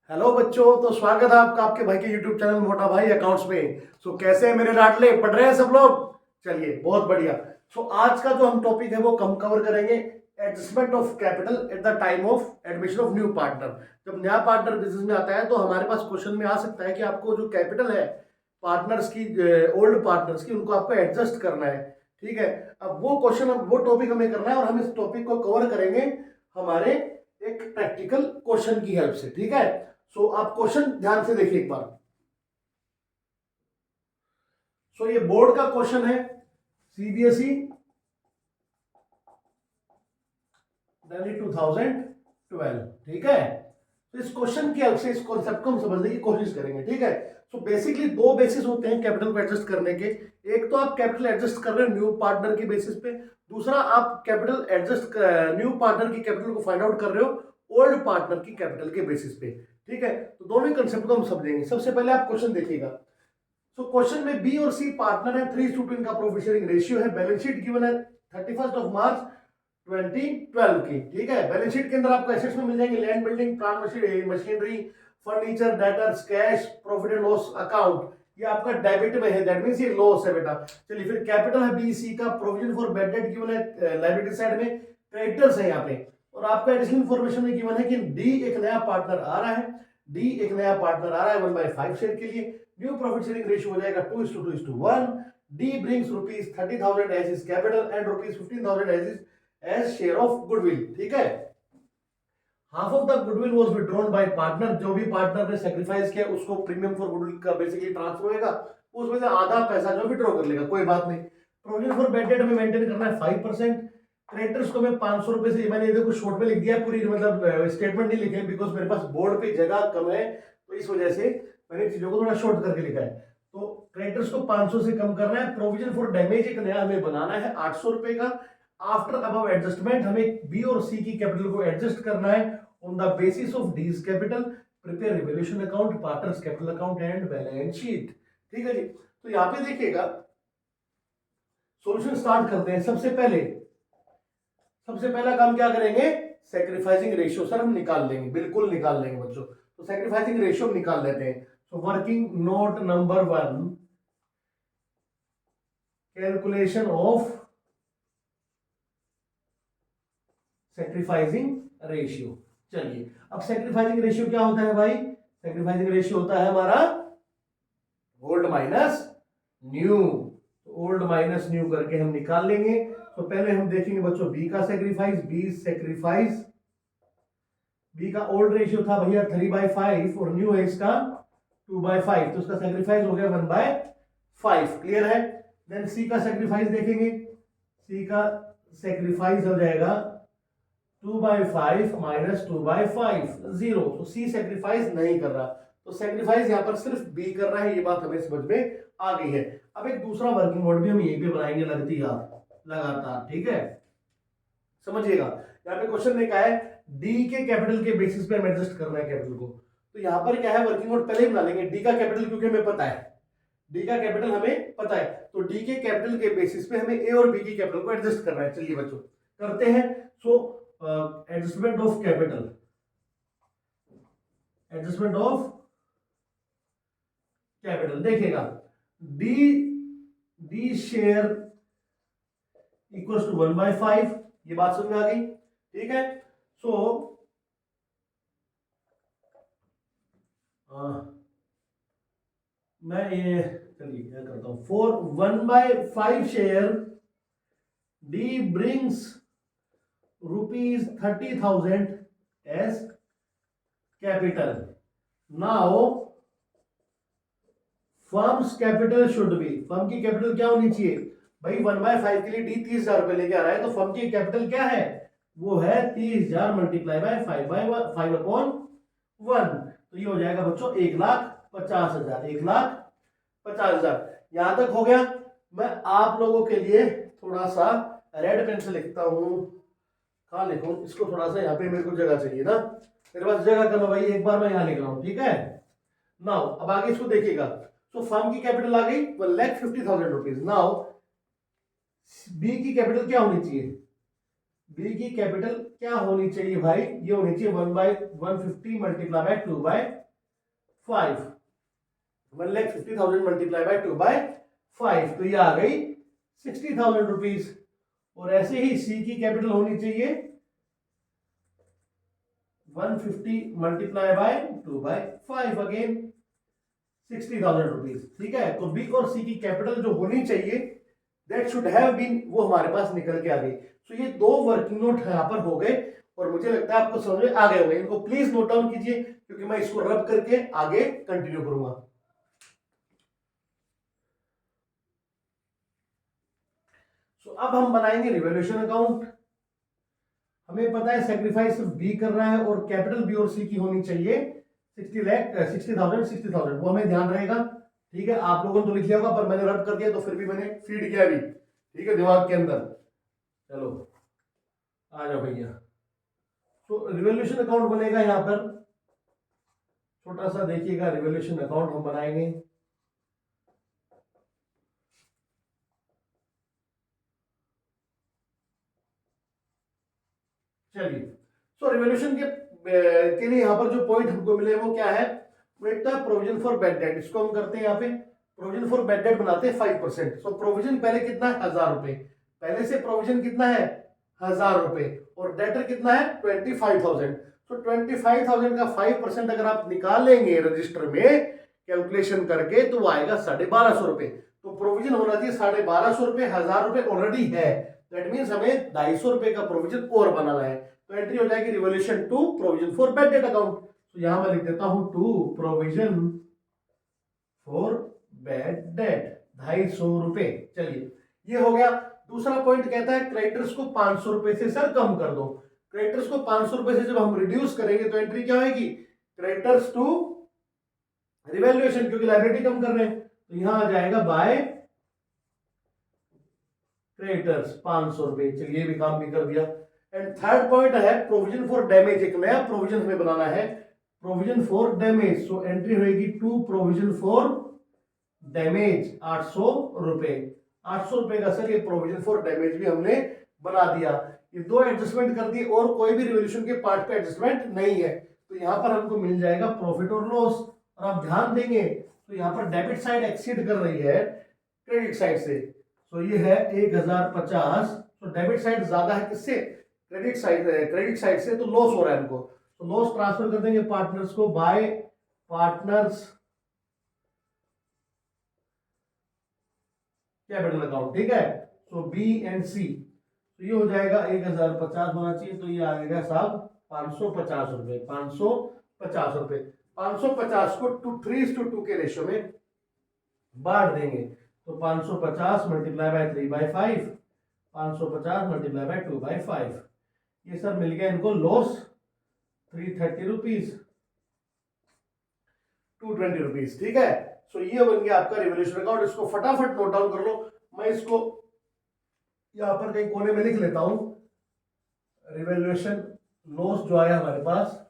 Hello बच्चों, तो स्वागत है आपका आपके भाई के यूट्यूब चैनल मोटा भाई अकाउंट्स में। कैसे हैं मेरे लाडले, पढ़ रहे हैं सब लोग? चलिए, बहुत बढ़िया। आज का जो हम टॉपिक है वो कम कवर करेंगे, adjustment of capital at the time of admission of new partner. जब नया पार्टनर बिजनेस में आता है तो हमारे पास क्वेश्चन में आ सकता है कि आपको जो कैपिटल है पार्टनर्स की, ओल्ड पार्टनर्स की, उनको आपको एडजस्ट करना है। ठीक है, अब वो क्वेश्चन, वो टॉपिक हमें करना है और हम इस टॉपिक को कवर करेंगे हमारे एक प्रैक्टिकल क्वेश्चन की हेल्प से। ठीक है, आप क्वेश्चन ध्यान से देखिए एक बार। ये बोर्ड का क्वेश्चन है, सीबीएसई दिल्ली 2012। ठीक है, तो इस क्वेश्चन की हेल्प से इस कॉन्सेप्ट को हम समझने की कोशिश करेंगे। ठीक है, बेसिकली दो बेसिस होते हैं कैपिटल को एडजस्ट करने के। एक तो आप कैपिटल एडजस्ट कर रहे हो न्यू पार्टनर की बेसिस पे, दूसरा आप कैपिटल एडजस्ट न्यू पार्टनर की कैपिटल को फाइंड आउट कर रहे हो ओल्ड पार्टनर की कैपिटल के बेसिस पे। ठीक है, तो दोनों ही कंसेप्ट को हम समझेंगे। सबसे पहले आप क्वेश्चन देखिएगा। क्वेश्चन में बी और सी पार्टनर है, 3:2 इनका प्रॉफिट शेयरिंग रेशियो है। बैलेंस शीट गिवन है 31 मार्च 2012 की। ठीक है, बैलेंस शीट के अंदर आपको एसेट्स में मिल जाएंगे land, building, plant, machinery, furniture, debtors, cash, profit and loss account. ये आपका डेबिट में है, दैट मींस ये लॉस है बेटा। चलिए, फिर कैपिटल है बी सी का, provision for bad date given है लायबिलिटी साइड में, क्रेडिटर्स है यहाँ पे। और आपका एडिशनल इंफॉर्मेशन में गिवन है कि डी एक नया पार्टनर आ रहा है, डी एक नया पार्टनर आ रहा है 1/5 शेयर के लिए। न्यू प्रॉफिट शेयरिंग रेशियो हो जाएगा 2:2:1। D brings ₹30,000 as is capital and ₹15,000 as share of goodwill. ठीक है, half of the goodwill was withdrawn by partner. जो भी पार्टनर ने सैक्रिफाइस किया उसको प्रीमियम फॉर गुडविल का बेसिकली ट्रांसफर होएगा, उसमें से आधा पैसा जो विड्रॉ कर लेगा, कोई बात नहीं। प्रोविजन फॉर बैड डेट हमें मेंटेन करना है 5%। क्रेडिटर्स को मैं 500 रुपए से, मैंने देखो शॉर्ट में लिख दिया, पूरी मतलब स्टेटमेंट नहीं लिखे बिकॉज मेरे पास बोर्ड पे जगह कम है, तो इस वजह से मैंने चीजों को थोड़ा शॉर्ट करके लिखा है। तो क्रेडिटर्स को 500 से कम करना है। प्रोविजन फॉर डैमेज एक नया हमें बनाना है 800 रुपए का। आफ्टर अबव एडजस्टमेंट हमें बी और सी की कैपिटल को एडजस्ट करना है on the basis of Ds capital. Prepare revolution account, partners capital account and balance sheet. ठीक है जी, तो यहाँ पे देखिएगा, सॉल्यूशन स्टार्ट करते हैं। सबसे पहला काम क्या करेंगे, सैक्रिफाइसिंग रेशियो सर हम निकाल लेंगे, बिल्कुल निकाल लेंगे बच्चों। तो सैक्रिफाइसिंग रेशियो निकाल लेते हैं। Working note number 1, calculation of sacrificing ratio. चलिए, अब सैक्रिफाइसिंग रेशियो क्या होता है भाई? सैक्रिफाइसिंग रेशियो होता है हमारा old minus new. Old minus new करके हम निकाल लेंगे। तो पहले हम देखेंगे बच्चों बी का सैक्रिफाइस। बी का ओल्ड रेशियो था भैया 3/5 और न्यू है इसका 2/5, तो उसका सैक्रिफाइस हो गया 1/5। क्लियर है? देन सी का सैक्रिफाइस देखेंगे। सी का सैक्रिफाइस हो जाएगा 2/5 माइनस 2/5, 0। तो सी सैक्रिफाइस नहीं कर रहा, तो सैक्रिफाइस यहां पर सिर्फ बी कर रहा है। ये बात हमें समझ में आ गई है। अब एक दूसरा वर्किंग नोट भी हम यहीं पे बनाएंगे, लगती याद लगातार। ठीक है, समझिएगा। यहाँ पे क्वेश्चन ने कहा है डी के कैपिटल के बेसिस पे हम एडजस्ट करना है कैपिटल को। तो यहाँ पर क्या है, वर्किंग नोट पहले ही बना लेंगे। डी का कैपिटल क्योंकि हमें पता है, डी का कैपिटल हमें पता है, तो डी के कैपिटल के बेसिस पे हमें ए और बी की कैपिटल को एडजस्ट करना है। चलिए बच्चों, करते हैं। Adjustment of capital, adjustment of capital देखिएगा, D D share equals to 1/5। ये बात समझ में आ गई? ठीक है, सो मैं ये, चलिए क्या करता हूं, for 1/5 share D brings ₹30,000 as capital. Now firm's capital should be, firm की कैपिटल क्या होनी चाहिए भाई? 1/5 के लिए डी 30,000 रुपए लेके आ रहा है, तो फर्म की कैपिटल क्या है? वो है 30,000 मल्टीप्लाई बाय 5/1। तो ये हो जाएगा बच्चों 1,50,000। 1,50,000 यहां तक हो गया। मैं आप लोगों के लिए थोड़ा सा रेड पेन से लिखता हूं। कहां लिखूं इसको? थोड़ा सा यहाँ पे मेरे को जगह चाहिए ना, मेरे पास जगह कम है भाई। एक बार मैं यहां लिख रहा हूं, ठीक है। नाउ अब आगे इसको देखिएगा। तो फर्म की कैपिटल आ गई 1,50,000 रुपीज। नाउ बी की कैपिटल क्या होनी चाहिए? बी की कैपिटल क्या होनी चाहिए भाई, ये होनी चाहिए 1/150 मल्टीप्लाई बाय 2/5, 1,50,000 मल्टीप्लाई बाय 2/5, तो ये आ गई 60,000 रुपीज। और ऐसे ही सी की कैपिटल होनी चाहिए 150 मल्टीप्लाई बाय 2/5, अगेन 60,000 रुपीज। ठीक है, तो बी और सी की कैपिटल जो होनी चाहिए दैट शुड हैव बीन, वो हमारे पास निकल के आ गई। तो ये दो वर्किंग नोट यहाँ पर हो गए और मुझे लगता है आपको समझ में आ गए होंगे। इनको प्लीज नोट डाउन कीजिए क्योंकि मैं इसको रब करके आगे कंटिन्यू करूंगा। सो अब हम बनाएंगे रिवॉल्यूशन अकाउंट। हमें पता है सेक्रीफाइस बी कर रहा है और कैपिटल बी और सी की होनी चाहिए 60,000, वो हमें ध्यान रहेगा। ठीक है, आप लोगों ने तो लिख लिया होगा पर मैंने रब कर दिया तो फिर भी मैंने फीड किया अभी, ठीक है, दिमाग के अंदर। चलो आ जाओ भैया। तो रिवॉल्यूशन अकाउंट बनेगा यहां पर, छोटा सा देखिएगा, रिवॉल्यूशन अकाउंट हम बनाएंगे। चलिए, सो रिवॉल्यूशन के लिए यहां पर जो पॉइंट हमको मिले वो क्या है, वो एक था प्रोविजन फॉर बैड डेट। इसको हम करते हैं यहाँ पे प्रोविजन फॉर बैड डेट बनाते हैं 5%। सो प्रोविजन पहले कितना है 1,000 रुपए, पहले से प्रोविजन कितना है 1,000 रुपए और डेटर कितना है 25,000। तो 25,000 का 5% अगर आप निकालेंगे रजिस्टर में कैलकुलेशन करके तो वो आएगा 1,250 रुपए। तो प्रोविजन होना चाहिए 1,250 रुपए, 1,000 रुपए ऑलरेडी है, दैट मीन्स हमें 250 रुपए का प्रोविजन और बनाना है। तो एंट्री हो जाएगी revaluation to provision for bad debt account. तो यहां मैं लिख देता हूं to provision for bad debt 250 रुपए। चलिए ये हो गया। दूसरा पॉइंट कहता है क्रेडिटर्स को 500 रुपए से सर कम कर दो। क्रेडिटर्स को 500 रुपए से जब हम रिड्यूस करेंगे तो एंट्री क्या होगी, क्रेडिटर्स टू रिवैल्यूएशन, क्योंकि लायबिलिटी कम कर रहे हैं तो यहां आ जाएगा बाय क्रेडिटर्स 500 रुपए। चलिए भी काम भी कर दिया। एंड थर्ड पॉइंट है प्रोविजन फॉर डैमेज, एक नया प्रोविजन हमें बनाना है, provision for damage. So entry होगी टू प्रोविजन फॉर डैमेज 800 रुपए। 800 रुपए का सर ये प्रोविजन फॉर डैमेज भी हमने बना दिया। ये दो एडजस्टमेंट कर दिए और कोई भी रिवॉल्यूशन के पार्ट पे एडजस्टमेंट नहीं है। तो यहां पर हमको मिल जाएगा प्रॉफिट और लॉस। और आप ध्यान देंगे तो यहां पर डेबिट साइड एक्सीड कर रही है क्रेडिट साइड से। तो ये है 1,050। तो डेबिट साइड ज्यादा है किससे, क्रेडिट साइड से, तो लॉस हो रहा है हमको। तो लॉस ट्रांसफर कर देंगे पार्टनर्स को बाय पार्टनर्स कैपिटल अकाउंट। ठीक है, सो बी एंड सी, तो ये हो जाएगा 1,050 होना चाहिए, तो ये आएगा साहब 550 रुपए। 550 रुपए, 550 को 3:2 के रेशियो में बांट देंगे। तो 550 मल्टीप्लाई बाय 3/5, 550 मल्टीप्लाई बाय 2/5, ये सर मिल गया इनको लॉस 330 रुपीज, 220 रुपीज। ठीक है, सो ये बन गया आपका रिवॉल्यूशन अकाउंट। इसको फटाफट नोट डाउन कर लो। मैं इसको यहां पर कहीं कोने में लिख लेता हूं। रिवॉल्यूशन लॉस जो आया हमारे पास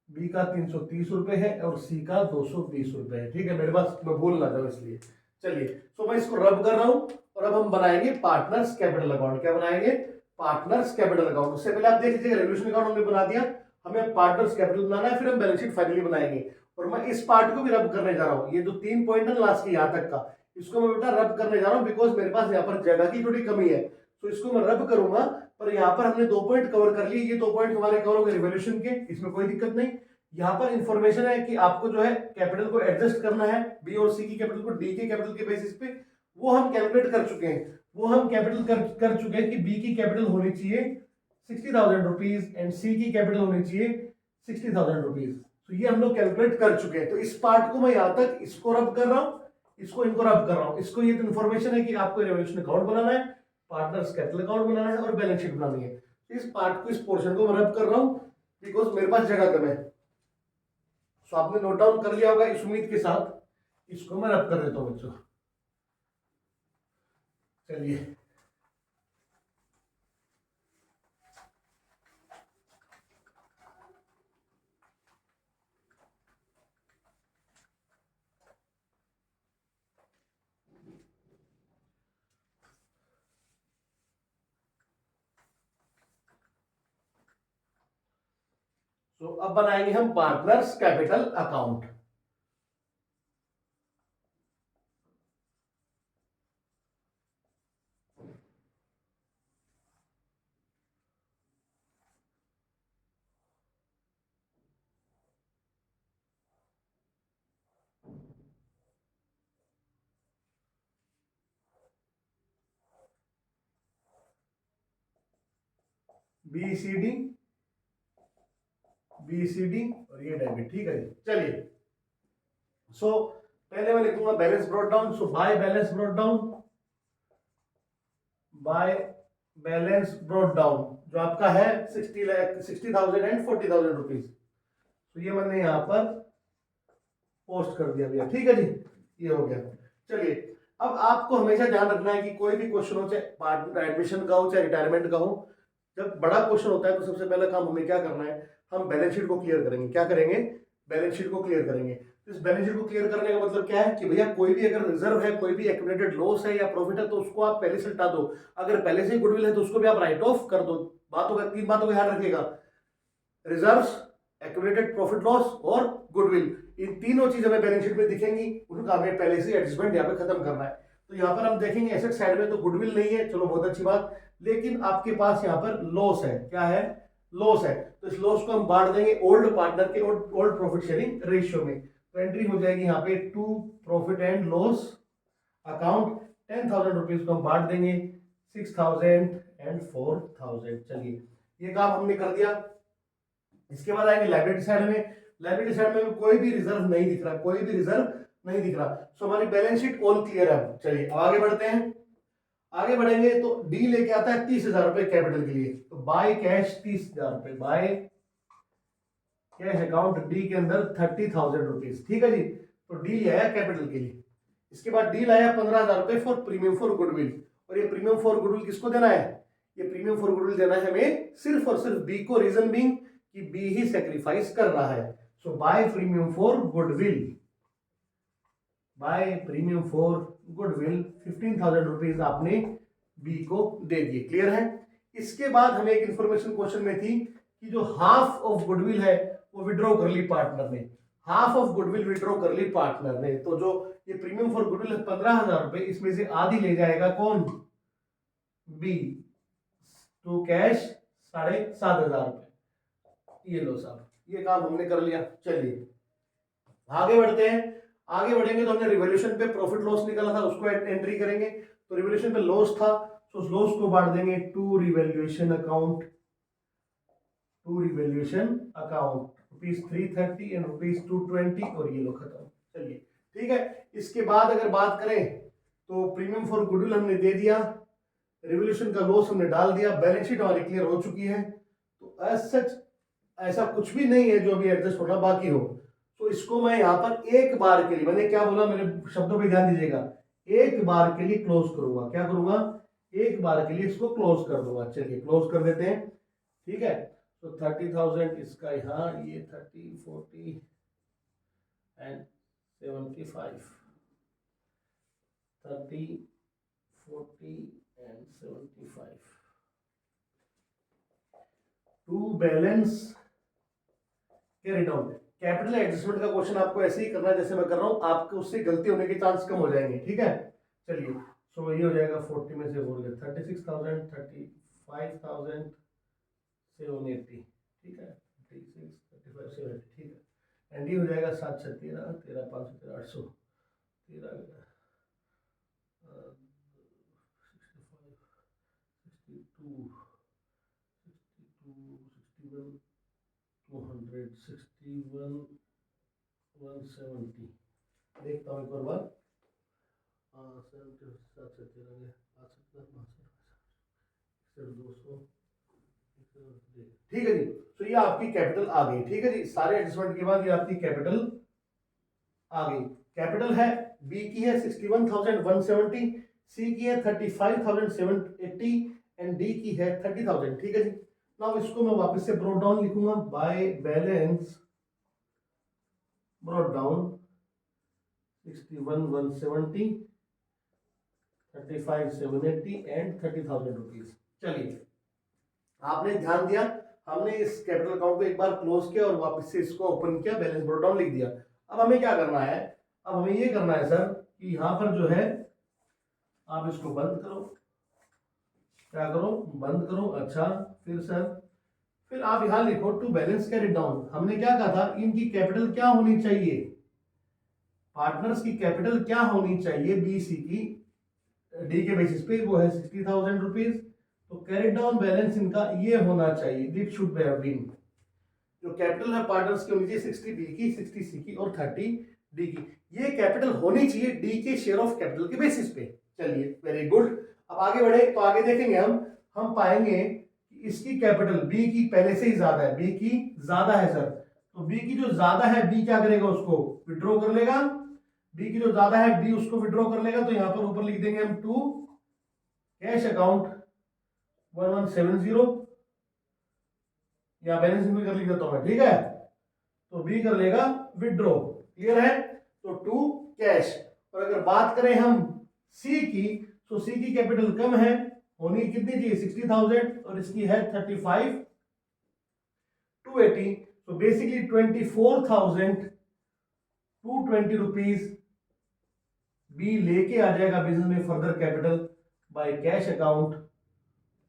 बी का 330 रुपए है और सी का 220 रुपए है। ठीक है, मेरे पास मैं भूल ना जाऊं इसलिए। चलिए, तो मैं इसको रब कर रहा हूं और अब हम बनाएंगे पार्टनर्स कैपिटल अकाउंट। क्या बनाएंगे, पार्टनर्स कैपिटल अकाउंट। उससे पहले आप देख लीजिए रिवॉल्यूशन अकाउंट हमने बना दिया, हमें पार्टनर्स कैपिटल बनाना है, फिर हम बैलेंस शीट फाइनली बनाएंगे। और मैं इस पार्ट को भी रब करने जा रहा हूँ, ये जो 3 पॉइंट है लास्ट की यहां तक का, इसको मैं बेटा रब करने जा रहा हूँ बिकॉज मेरे पास यहाँ पर जगह की थोड़ी कमी है। तो इसको मैं रब करूंगा। पर यहाँ पर हमने 2 पॉइंट कवर कर लिए, ये 2 पॉइंट हमारे कवर हो गए रिवॉल्यूशन के, इसमें कोई दिक्कत नहीं। यहाँ पर इंफॉर्मेशन है कि आपको जो है कैपिटल को एडजस्ट करना है, बी और सी की कैपिटल को डी के कैपिटल के बेसिस पे, वो हम कैलकुलेट कर चुके हैं। वो हम कैपिटल कर चुके हैं कि बी की कैपिटल होनी चाहिए 60,000 रुपीज एंड सी की कैपिटल होनी चाहिए 60,000 रुपीज। तो ये हम लोग कैलकुलेट कर चुके हैं। तो इस पार्ट को मैं यहां तक इसको रब कर रहा हूं, इसको इनको रब कर रहा हूं। इसको ये तो इन्फॉर्मेशन है कि आपको रिवॉल्यूशन अकाउंट बनाना है, पार्टनर्स कैपिटल अकाउंट बनाना है और बैलेंस शीट बनानी है। इस पार्ट को, इस पोर्शन को मैं रब कर रहा हूं बिकॉज मेरे पास जगह कम है। तो आपने नोट डाउन कर लिया होगा इस उम्मीद के साथ, इसको मैं रब कर देता हूं बच्चों। चलिए, तो अब बनाएंगे हम पार्टनर्स कैपिटल अकाउंट। BCD और ये डेबिट, ठीक है। चलिए सो पहले मैं लिखूंगा balance brought down. So by balance brought down, by balance brought down जो आपका है 60,000 एंड 40,000 रुपीज। तो ये मैंने यहाँ पर पोस्ट कर दिया भैया, ठीक है जी, ये हो गया। चलिए अब आपको हमेशा ध्यान रखना है कि कोई भी क्वेश्चन हो, चाहे पार्टनर एडमिशन का हो चाहे रिटायरमेंट का हो, जब बड़ा क्वेश्चन होता है तो सबसे पहला काम हमें क्या करना है, हम बैलेंस शीट को क्लियर करेंगे। क्या करेंगे? बैलेंस शीट को क्लियर करेंगे। तो इस बैलेंस शीट को क्लियर करने का मतलब क्या है कि भैया कोई भी अगर रिजर्व है, कोई भी एक्यूमुलेटेड लॉस है या प्रॉफिट है, तो उसको आप पहले से हटा दो। अगर पहले से ही गुडविल है तो उसको भी आप राइट ऑफ कर दो। बातों का 3 बातों का ध्यान रखिएगा, रिजर्व्स, एक्यूमुलेटेड प्रॉफिट लॉस और गुडविल, इन तीनों चीज हमें बैलेंस शीट में दिखेंगी, उनका हमें पहले से एडजस्टमेंट यहाँ पे खत्म करना है। तो यहाँ पर हम देखेंगे एसेट साइड में तो गुडविल नहीं है, चलो बहुत अच्छी बात, लेकिन आपके पास यहाँ पर लॉस है। क्या है? लॉस है। तो इस लॉस को हम बांट देंगे ओल्ड पार्टनर के ओल्ड प्रॉफिट शेयरिंग रेशियो में। तो एंट्री हो जाएगी यहाँ पे to profit and loss account, 10,000 rupees को हम बांट देंगे 6,000 एंड 4,000। चलिए ये काम हमने कर दिया। इसके बाद आएंगे लाइबिलिटी साइड में। लाइबिलिटी साइड में कोई भी रिजर्व नहीं दिख रहा, कोई भी रिजर्व नहीं दिख रहा। सो हमारी बैलेंस शीट ऑल क्लियर है। चलिए अब आगे बढ़ते हैं। आगे बढ़ेंगे तो डी लेके आता है 30,000 रुपए कैपिटल के लिए। तो बाय कैश 30,000 रुपए, बाय कैश अकाउंट डी के अंदर 30,000 रुपीज, ठीक है जी। तो डी ले आया कैपिटल के लिए। इसके बाद डी लाया 15,000 रुपए फॉर प्रीमियम फॉर गुडविल। और ये प्रीमियम फॉर गुडविल किसको देना है? ये प्रीमियम फॉर गुडविल देना है हमें सिर्फ और सिर्फ बी को। रीजन बीइंग कि बी ही सेक्रीफाइस कर रहा है। So by premium for goodwill, by premium for goodwill 15,000 rupees आपने बी को दे दिए। क्लियर है? इसके बाद हमें एक इंफॉर्मेशन क्वेश्चन में थी कि जो हाफ ऑफ गुडविल है वो विड्रॉ कर ली पार्टनर ने, हाफ ऑफ गुडविल विड्रॉ कर ली पार्टनर ने। तो जो ये प्रीमियम फॉर गुडविल है 15,000 रुपए, इसमें से आधी ले जाएगा कौन? बी, टू कैश 7,500 रुपए। ये लो साहब, ये काम हमने कर लिया। चलिए आगे बढ़ते हैं। आगे बढ़ेंगे तो हमने रिवॉल्यूशन पे प्रॉफिट लॉस निकाला था, उसको एंट्री करेंगे। तो रिवॉल्यूशन पे लॉस था, तो उस लॉस को बांट देंगे to revaluation account, to revaluation account ₹330 and ₹220, और ये लो खत्म। चलिए ठीक है। इसके बाद अगर बात करें तो प्रीमियम फॉर गुडविल हमने दे दिया, रिवॉल्यूशन का लॉस हमने डाल दिया, बैलेंस शीट हमारी क्लियर हो चुकी है। तो एज सच ऐसा कुछ भी नहीं है जो अभी एडजस्ट होना बाकी हो। तो इसको मैं यहाँ पर एक बार के लिए, मैंने क्या बोला, मेरे शब्दों पे ध्यान दीजिएगा, एक बार के लिए क्लोज करूंगा। क्या करूंगा? एक बार के लिए इसको क्लोज कर दूंगा। चलिए क्लोज कर देते हैं, ठीक है। तो 30,000 इसका यहाँ, ये 30, 40 and 75, 30, 40 and 75 to balance carry down. Capital adjustment का क्वेश्चन आपको ऐसे ही करना है जैसे मैं कर रहा हूं, आपको उससे गलती होने के चांस कम हो जाएंगे, ठीक है। चलिए सो ये हो जाएगा 40 में से बोल गया 36,000, 35,000, 780, ठीक है, 36, 35, 780, ठीक है। एंड ये हो जाएगा 7, 6, 13, 13, 5, 13, 800, 13, 62, 61, 261, 170। देखता हूँ एक और बार, 200, ठीक है जी। तो ये आपकी कैपिटल आ गई, ठीक है जी। सारे एडजस्टमेंट के बाद ये आपकी कैपिटल आ गई। कैपिटल है बी की है 61,170, सी की है 35,780 एंड डी की है 30,000, ठीक है जी। नाउ इसको मैं वापस से ब्रोट डाउन लिखूंगा, by balance brought down 61,170, 35,780 and 30,000 rupees. चलिए आपने ध्यान दिया हमने इस कैपिटल अकाउंट को एक बार क्लोज किया और वापस से इसको ओपन किया, बैलेंस ब्रॉट डाउन लिख दिया। अब हमें क्या करना है, अब हमें ये करना है सर कि यहाँ पर जो है आप इसको बंद करो, क्या करो, बंद करो। अच्छा फिर सर, फिर आप यहाँ लिखो टू बैलेंस कैरिड डाउन। हमने क्या कहा था, इनकी कैपिटल क्या होनी चाहिए, पार्टनर्स की कैपिटल क्या होनी चाहिए बी सी की, डी के बेसिस पे वो है 60,000 रुपीज। तो कैरिड डाउन बैलेंस इनका ये होना चाहिए, दिस शुड हैव बीन, जो कैपिटल है पार्टनर्स की होनी चाहिए 60 बी की, 60 सी की और 30 डी की। ये कैपिटल होनी चाहिए डी के शेयर ऑफ कैपिटल के बेसिस पे। चलिए वेरी गुड। अब आगे बढ़े तो आगे देखेंगे हम पाएंगे कि इसकी कैपिटल बी की पहले से ही ज्यादा है, बी की ज्यादा है सर। तो बी की जो ज्यादा है, बी क्या करेगा, उसको विड्रॉ कर लेगा। बी की जो ज्यादा है, बी उसको विड्रॉ कर लेगा। तो यहां पर ऊपर लिख देंगे हम टू कैश अकाउंट 1170, या बैलेंस भी कर लिख देता हूं मैं, ठीक है। तो बी कर लेगा विड्रॉ, क्लियर है। तो टू कैश। और अगर बात करें हम सी की, तो सी की कैपिटल कम है, होनी कितनी चाहिए 60,000 और इसकी है 35,280। तो बेसिकली 24,220 रुपीज बी लेके आ जाएगा बिजनेस में further capital by cash account.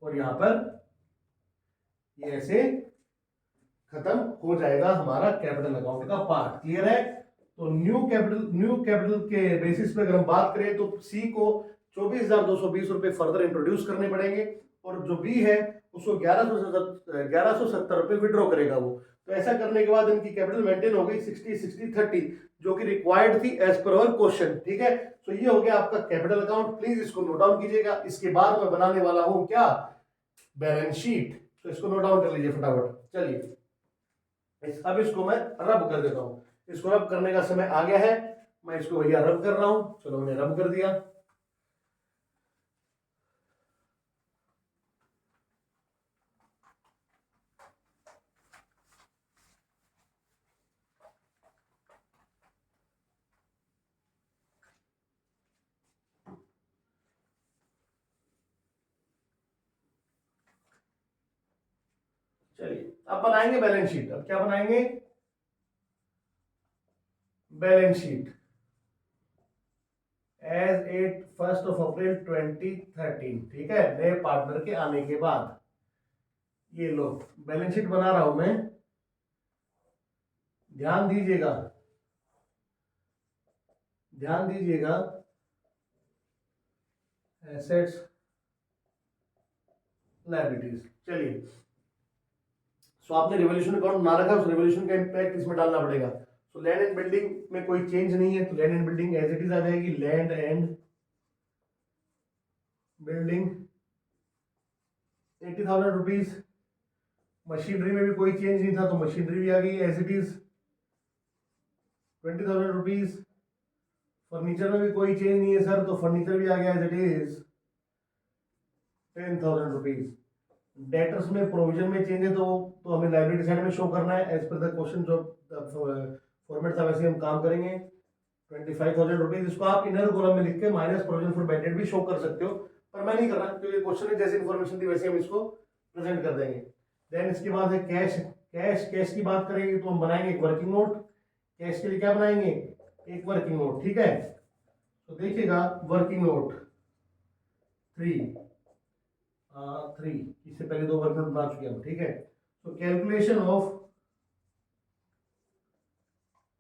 और यहां पर ये ऐसे खत्म हो जाएगा हमारा कैपिटल अकाउंट का पार्ट, क्लियर है। तो न्यू कैपिटल के बेसिस पे अगर हम बात करें तो सी को 24,220 रुपए फर्दर इंट्रोड्यूस करने पड़ेंगे, और जो बी है उसको 1170 रुपए विड्रॉ करेगा वो। तो ऐसा करने के बाद इनकी कैपिटल मेंटेन हो गई 60-60-30, जो कि रिक्वायर्ड थी एज पर अवर क्वेश्चन, ठीक है। तो ये हो गया आपका कैपिटल अकाउंट, प्लीज इसको नोट डाउन कीजिएगा। इसके बाद मैं बनाने वाला हूं क्या, बैलेंस शीट। तो इसको नोट डाउन कर लीजिए फटाफट। चलिए अब इसको मैं रब कर देता हूं, इसको रब करने का समय आ गया है। मैं इसको भैया रब कर रहा हूं, चलो मैंने रब कर दिया। चलिए अब बनाएंगे बैलेंस शीट। अब क्या बनाएंगे, बैलेंस शीट एज एट 1 अप्रैल 2013, ठीक है, नए पार्टनर के आने के बाद। ये लो बैलेंस शीट बना रहा हूं मैं, ध्यान दीजिएगा, ध्यान दीजिएगा। एसेट्स, लायबिलिटीज, चलिए। सो आपने रिवोल्यूशन अकाउंट बना रखा है, उस रिवोल्यूशन का इंपैक्ट इसमें डालना पड़ेगा। सो लैंड एंड बिल्डिंग में कोई चेंज नहीं है, तो land and building as it is आ जाएगी, land and building 80,000 rupees. Machinery में भी कोई चेंज नहीं था, तो मशीनरी भी आ गई as it is 20,000 rupees. Furniture में भी कोई चेंज नहीं है सर, तो फर्नीचर भी आ गया as it is 10,000 rupees. Debtors में प्रोविजन में चेंज है, तो हमें लाइब्रेरी साइड में शो करना है एज पर द क्वेश्चन, जो फॉर्मेट था वैसे हम काम करेंगे। 25,000 रुपीज, इसको आप इनर कॉलम में लिख के minus provision for bad date भी शो कर सकते हो, पर मैं नहीं कर रहा क्योंकि क्वेश्चन में जैसी इन्फॉर्मेशन थी वैसे हम इसको प्रेजेंट कर देंगे। देन इसके बाद है कैश। कैश की बात करेंगे तो हम बनाएंगे एक वर्किंग नोट। कैश के लिए क्या बनाएंगे, एक वर्किंग नोट, ठीक है। तो देखिएगा वर्किंग नोट 3 इससे पहले 2 वर्किंग नोट बना चुके हम, ठीक है। तो कैलकुलेशन ऑफ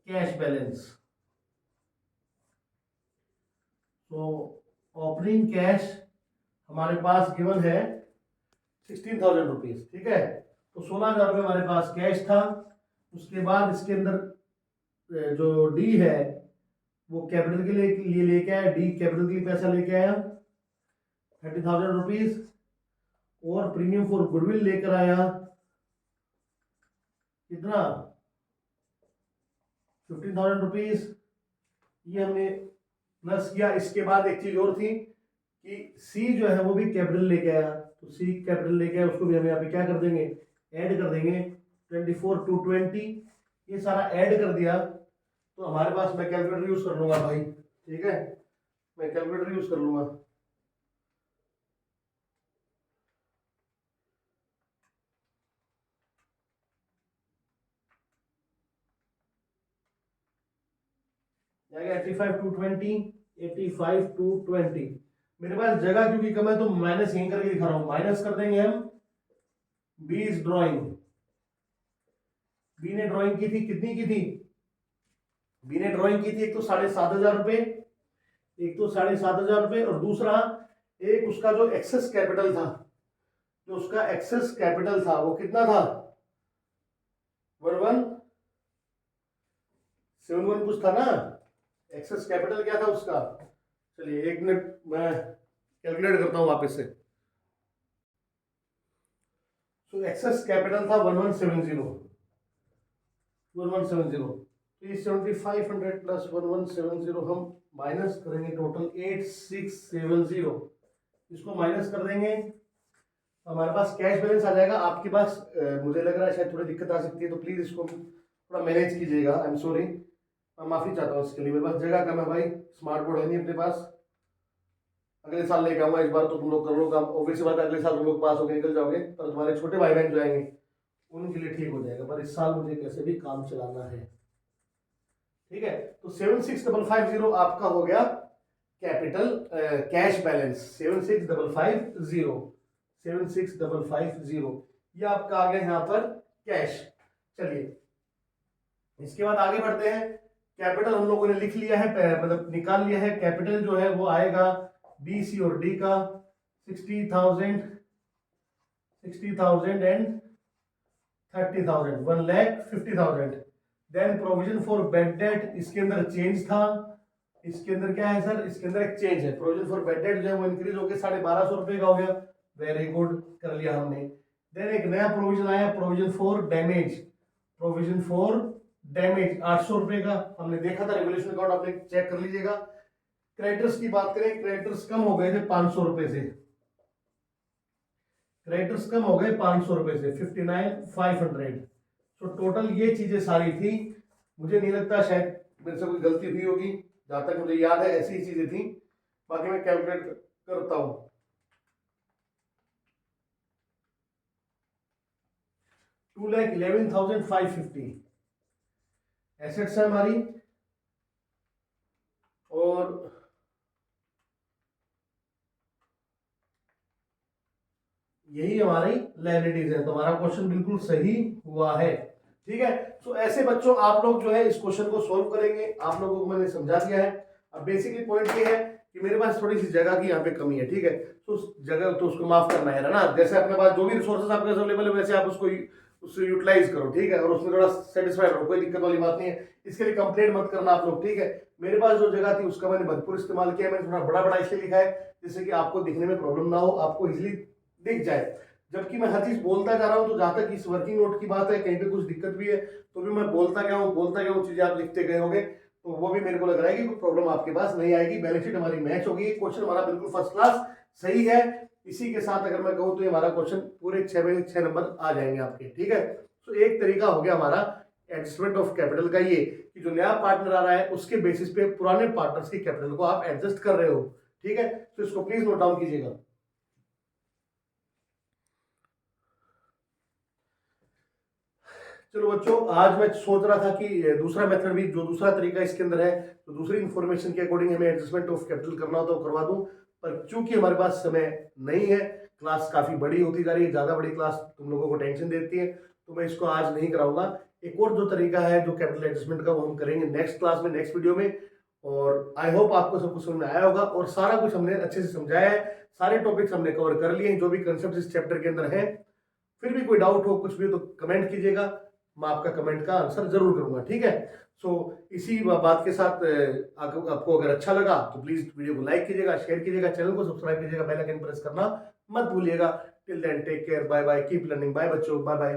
कैश बैलेंस। तो ओपनिंग कैश हमारे पास गिवन है 16,000 रुपीज, ठीक है। तो 16,000 रुपये हमारे पास कैश था। उसके बाद इसके अंदर जो डी है वो कैपिटल के लिए लेके आया, डी कैपिटल के लिए पैसा लेके आया 30,000 रुपीज, और प्रीमियम फॉर गुडविल लेकर आया कितना 15,000 रुपीज। ये हमने प्लस किया। इसके बाद एक चीज और थी कि सी जो है वो भी कैपिटल लेके आया, तो सी कैपिटल लेके आया, उसको भी हम यहाँ पे क्या कर देंगे, ऐड कर देंगे 24,220। ये सारा ऐड कर दिया तो हमारे पास, मैं कैलकुलेटर यूज कर लूंगा भाई, ठीक है, मैं कैलकुलेटर यूज कर लूंगा। 85 मेरे पास जगह क्योंकि कम है तो माइनस यहीं करके दिखा रहा हूं, माइनस कर देंगे हम। बी इज ड्रॉइंग, बी ने ड्राइंग की थी, कितनी की थी? बी ने ड्राइंग की थी एक तो 7,500 रुपए, एक तो 7,500 रुपए, और दूसरा एक उसका जो एक्सेस कैपिटल था, जो उसका एक्सेस कैपिटल था वो कितना था? 1171 कुछ था ना, एक्सेस कैपिटल क्या था उसका? चलिए 1 मिनट मैं कैलकुलेट करता हूं वापस से। सो एक्सेस कैपिटल था 1170, 1170। तो ये 7500 प्लस 1170 हम माइनस करेंगे, टोटल 8670, इसको माइनस कर देंगे, हमारे पास कैश बैलेंस आ जाएगा। आपके पास मुझे लग रहा है शायद थोड़ी दिक्कत आ सकती है, तो प्लीज इसको थोड़ा मैनेज कीजिएगा। आई एम सॉरी, मैं माफी चाहता हूँ इसके लिए। मेरे पास जगह कम है भाई, स्मार्ट बोर्ड है नहीं अपने पास। अगले साल लेके आऊंगा, इस बार तो तुम लोग कर लो काम। ऑब्वियस बात है, अगले साल तुम लोग पास होकर निकल जाओगे, पर तुम्हारे छोटे भाई बहन जो आएंगे उनके लिए ठीक हो जाएगा, पर इस साल मुझे कैसे भी काम चलाना है। ठीक है, तो 76,550 आपका हो गया कैपिटल कैश बैलेंस, 76,550, 76,550 ये आपका आ गया यहाँ पर कैश। चलिए इसके बाद आगे बढ़ते हैं। कैपिटल हम लोगों ने लिख लिया है, मतलब निकाल लिया है। कैपिटल जो है वो आएगा बी, सी और डी का 60,000 and 30,000, 1,50,000। Then provision for bad debt, इसके अंदर चेंज था, इसके अंदर क्या है सर? इसके अंदर एक चेंज है। प्रोविजन फॉर बेड डेट जो है वो इंक्रीज होकर 1250 रुपए का हो गया। वेरी गुड, कर लिया हमने। देन एक नया प्रोविजन आया, provision for damage, provision for damage 800 रुपए का हमने देखा था रेगुलेशन अकाउंट, आपने चेक कर लीजिएगा। क्रेडिटर्स की बात करें, क्रेडिटर्स कम हो गए थे 500 रुपए से, क्रेडिटर्स कम हो गए 500 रुपए से, 59,500। तो टोटल ये चीजें सारी थी। मुझे नहीं लगता शायद मेरे से कोई गलती हुई होगी, जहां तक मुझे याद है ऐसी ही चीजें थी। बाकी मैं कैलकुलेट करता हूं। 2,11,550 एसेट्स है हमारी, और यही हमारी लायबिलिटीज है। तो हमारा क्वेश्चन बिल्कुल सही हुआ है। ठीक है, तो ऐसे बच्चों आप लोग जो है इस क्वेश्चन को सॉल्व करेंगे। आप लोगों को मैंने समझा दिया है। अब बेसिकली पॉइंट ये है कि मेरे पास थोड़ी सी जगह की यहाँ पे कमी है। ठीक है, तो उस जगह तो उसको माफ करना है ना। जैसे अपने पास जो भी रिसोर्सेज आपके अवेलेबल है वैसे आप उससे यूटिलाइज करो। ठीक है, और उसमें थोड़ा सेटिस्फाइड रहो, कोई दिक्कत वाली बात नहीं है। इसके लिए कंप्लेंट मत करना आप लोग। ठीक है, मेरे पास जो जगह थी उसका मैंने भरपूर इस्तेमाल किया। मैंने थोड़ा बड़ा बड़ा इसलिए लिखा है जिससे कि आपको दिखने में प्रॉब्लम ना हो, आपको इजिली दिख जाए। जबकि मैं हर चीज बोलता जा रहा हूं, तो जहां तक इस वर्किंग नोट की बात है, कहीं पे कुछ दिक्कत भी है तो भी मैं बोलता गया हूं, चीजें आप लिखते गए होंगे, तो वो भी मेरे को लग रहा है कि कोई प्रॉब्लम आपके पास नहीं आएगी। बैलेंस शीट हमारी मैच होगी, क्वेश्चन हमारा बिल्कुल फर्स्ट क्लास सही है। इसी के साथ अगर मैं कहूँ तो हमारा क्वेश्चन पूरे 6 में 6 नंबर आ जाएंगे आपके। ठीक है, तो एक तरीका हो गया हमारा एडजस्टमेंट ऑफ कैपिटल का, ये कि जो नया पार्टनर आ रहा है उसके बेसिस पे पुराने पार्टनर्स की कैपिटल को आप एडजस्ट कर रहे हो। ठीक है, तो इसको प्लीज नोट डाउन कीजिएगा। चलो बच्चों, आज मैं सोच रहा था कि दूसरा मेथड भी, जो दूसरा तरीका इसके अंदर है, तो दूसरी इंफॉर्मेशन के अकॉर्डिंग हमें एडजस्टमेंट ऑफ कैपिटल करना हो तो करवा दूं, पर चूंकि हमारे पास समय नहीं है, क्लास काफी बड़ी होती जा रही है, ज्यादा बड़ी क्लास तुम लोगों को टेंशन देती है, तो मैं इसको आज नहीं कराऊंगा। एक और जो तरीका है जो कैपिटल एडजस्टमेंट का, वो हम करेंगे नेक्स्ट क्लास में, नेक्स्ट वीडियो में। और आई होप आपको सब कुछ समझ में आया होगा, और सारा कुछ हमने अच्छे से समझाया है, सारे टॉपिक्स हमने कवर कर लिए हैं जो भी कंसेप्ट इस चैप्टर के अंदर है। फिर भी कोई डाउट हो, कुछ भी, तो कमेंट कीजिएगा, मैं आपका कमेंट का आंसर जरूर करूंगा। ठीक है, सो इसी बात के साथ आपको अगर अच्छा लगा तो प्लीज वीडियो को लाइक कीजिएगा, शेयर कीजिएगा, चैनल को सब्सक्राइब कीजिएगा, बेल आइकन प्रेस करना मत भूलिएगा। Till then take care, bye bye, keep learning, bye बच्चों, बाय बाय।